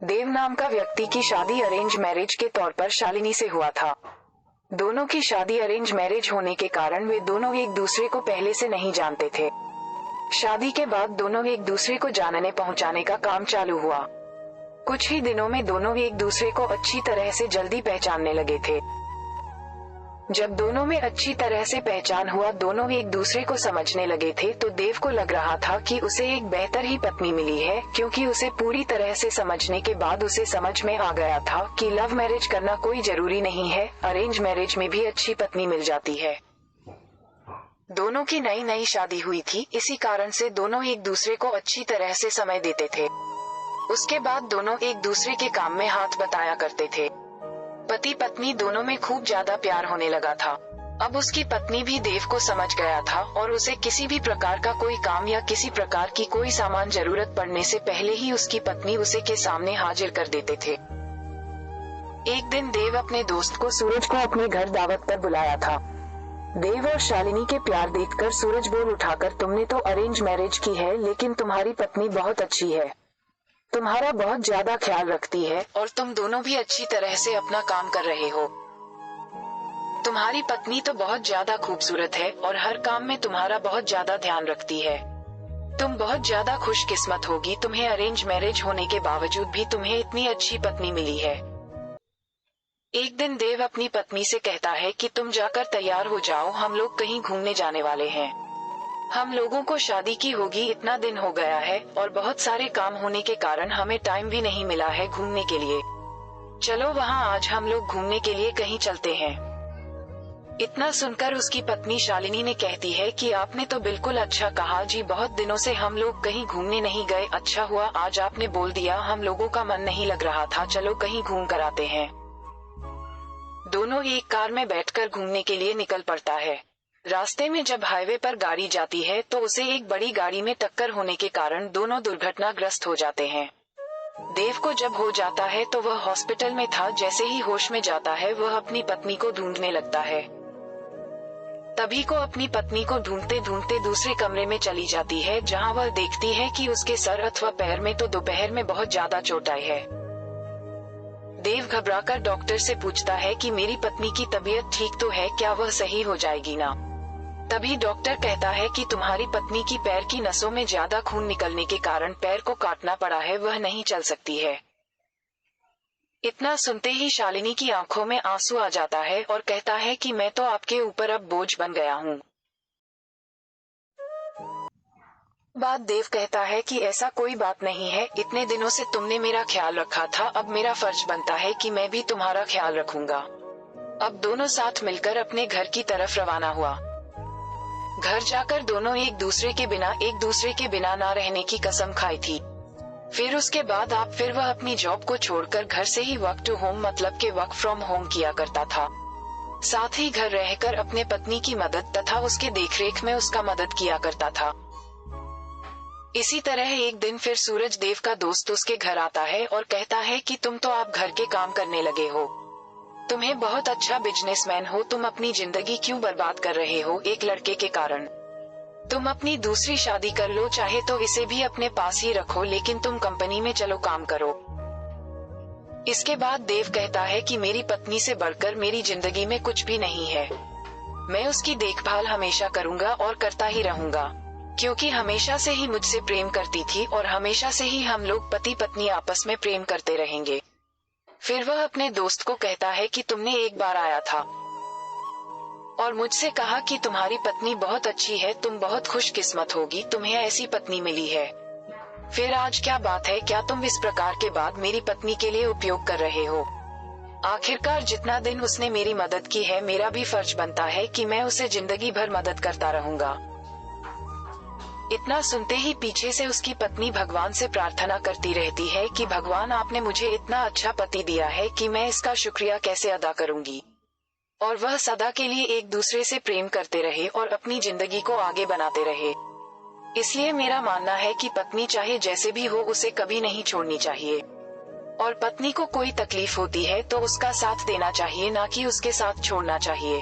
देव नाम का व्यक्ति की शादी अरेंज मैरिज के तौर पर शालिनी से हुआ था। दोनों की शादी अरेंज मैरिज होने के कारण वे दोनों एक दूसरे को पहले से नहीं जानते थे। शादी के बाद दोनों एक दूसरे को जानने पहुंचाने का काम चालू हुआ। कुछ ही दिनों में दोनों एक दूसरे को अच्छी तरह से जल्दी पहचानने लगे थे। जब दोनों में अच्छी तरह से पहचान हुआ, दोनों एक दूसरे को समझने लगे थे, तो देव को लग रहा था कि उसे एक बेहतर ही पत्नी मिली है, क्योंकि उसे पूरी तरह से समझने के बाद उसे समझ में आ गया था कि लव मैरिज करना कोई जरूरी नहीं है, अरेंज मैरिज में भी अच्छी पत्नी मिल जाती है। दोनों की नई नई शादी हुई थी, इसी कारण से दोनों एक दूसरे को अच्छी तरह से समय देते थे। उसके बाद दोनों एक दूसरे के काम में हाथ बटाया करते थे। पति पत्नी दोनों में खूब ज्यादा प्यार होने लगा था। अब उसकी पत्नी भी देव को समझ गया था और उसे किसी भी प्रकार का कोई काम या किसी प्रकार की कोई सामान जरूरत पड़ने से पहले ही उसकी पत्नी उसे के सामने हाजिर कर देते थे। एक दिन देव अपने दोस्त को सूरज को अपने घर दावत पर बुलाया था। देव और शालिनी के प्यार देखकर सूरज बोल उठाकर, तुमने तो अरेंज मैरिज की है, लेकिन तुम्हारी पत्नी बहुत अच्छी है, तुम्हारा बहुत ज्यादा ख्याल रखती है और तुम दोनों भी अच्छी तरह से अपना काम कर रहे हो। तुम्हारी पत्नी तो बहुत ज्यादा खूबसूरत है और हर काम में तुम्हारा बहुत ज्यादा ध्यान रखती है। तुम बहुत ज्यादा खुशकिस्मत होगी, तुम्हें अरेंज मैरिज होने के बावजूद भी तुम्हें इतनी अच्छी पत्नी मिली है। एक दिन देव अपनी पत्नी से कहता है कि तुम जाकर तैयार हो जाओ, हम लोग कहीं घूमने जाने वाले हैं। हम लोगों को शादी की होगी इतना दिन हो गया है और बहुत सारे काम होने के कारण हमें टाइम भी नहीं मिला है घूमने के लिए। चलो वहाँ आज हम लोग घूमने के लिए कहीं चलते हैं। इतना सुनकर उसकी पत्नी शालिनी ने कहती है कि आपने तो बिल्कुल अच्छा कहा जी, बहुत दिनों से हम लोग कहीं घूमने नहीं गए, अच्छा हुआ आज आपने बोल दिया, हम लोगों का मन नहीं लग रहा था, चलो कहीं घूम कर आते हैं। दोनों एक कार में बैठकर घूमने के लिए निकल पड़ता है। रास्ते में जब हाईवे पर गाड़ी जाती है तो उसे एक बड़ी गाड़ी में टक्कर होने के कारण दोनों दुर्घटनाग्रस्त हो जाते हैं। देव को जब हो जाता है तो वह हॉस्पिटल में था। जैसे ही होश में जाता है वह अपनी पत्नी को ढूंढने लगता है। तभी को अपनी पत्नी को ढूंढते ढूंढते दूसरे कमरे में चली जाती है, जहां वह देखती है कि उसके सर अथवा पैर में तो दोपहर में बहुत ज्यादा चोट आई है। देव घबराकर डॉक्टर से पूछता है कि मेरी पत्नी की तबीयत ठीक तो है, क्या वह सही हो जाएगी ना? तभी डॉक्टर कहता है कि तुम्हारी पत्नी की पैर की नसों में ज्यादा खून निकलने के कारण पैर को काटना पड़ा है, वह नहीं चल सकती है। इतना सुनते ही शालिनी की आंखों में आंसू आ जाता है और कहता है कि मैं तो आपके ऊपर अब बोझ बन गया हूँ। बाद देव कहता है कि ऐसा कोई बात नहीं है, इतने दिनों से तुमने मेरा ख्याल रखा था, अब मेरा फर्ज बनता है कि मैं भी तुम्हारा ख्याल रखूंगा। अब दोनों साथ मिलकर अपने घर की तरफ रवाना हुआ। घर जाकर दोनों एक दूसरे के बिना ना रहने की कसम खाई थी। फिर उसके बाद फिर वह अपनी जॉब को छोड़कर घर से ही वर्क टू होम मतलब के वर्क फ्रॉम होम किया करता था। साथ ही घर रहकर अपने पत्नी की मदद तथा उसके देखरेख में उसका मदद किया करता था। इसी तरह एक दिन फिर सूरज देव का दोस्त उसके घर आता है और कहता है कि तुम तो आप घर के काम करने लगे हो, तुम्हें बहुत अच्छा बिजनेसमैन हो, तुम अपनी जिंदगी क्यों बर्बाद कर रहे हो एक लड़के के कारण? तुम अपनी दूसरी शादी कर लो, चाहे तो इसे भी अपने पास ही रखो, लेकिन तुम कंपनी में चलो काम करो। इसके बाद देव कहता है कि मेरी पत्नी से बढ़कर मेरी जिंदगी में कुछ भी नहीं है, मैं उसकी देखभाल हमेशा करूंगा और करता ही रहूंगा, क्योंकि हमेशा से ही मुझसे प्रेम करती थी और हमेशा से ही हम लोग पति पत्नी आपस में प्रेम करते रहेंगे। फिर वह अपने दोस्त को कहता है कि तुमने एक बार आया था और मुझसे कहा कि तुम्हारी पत्नी बहुत अच्छी है, तुम बहुत खुशकिस्मत होगी, तुम्हें ऐसी पत्नी मिली है। फिर आज क्या बात है, क्या तुम इस प्रकार के बाद मेरी पत्नी के लिए उपयोग कर रहे हो? आखिरकार जितना दिन उसने मेरी मदद की है, मेरा भी फर्ज बनता है कि मैं उसे जिंदगी भर मदद करता रहूंगा। इतना सुनते ही पीछे से उसकी पत्नी भगवान से प्रार्थना करती रहती है कि भगवान आपने मुझे इतना अच्छा पति दिया है कि मैं इसका शुक्रिया कैसे अदा करूंगी। और वह सदा के लिए एक दूसरे से प्रेम करते रहे और अपनी जिंदगी को आगे बनाते रहे। इसलिए मेरा मानना है कि पत्नी चाहे जैसे भी हो उसे कभी नहीं छोड़नी चाहिए, और पत्नी को कोई तकलीफ होती है तो उसका साथ देना चाहिए, ना कि उसके साथ छोड़ना चाहिए।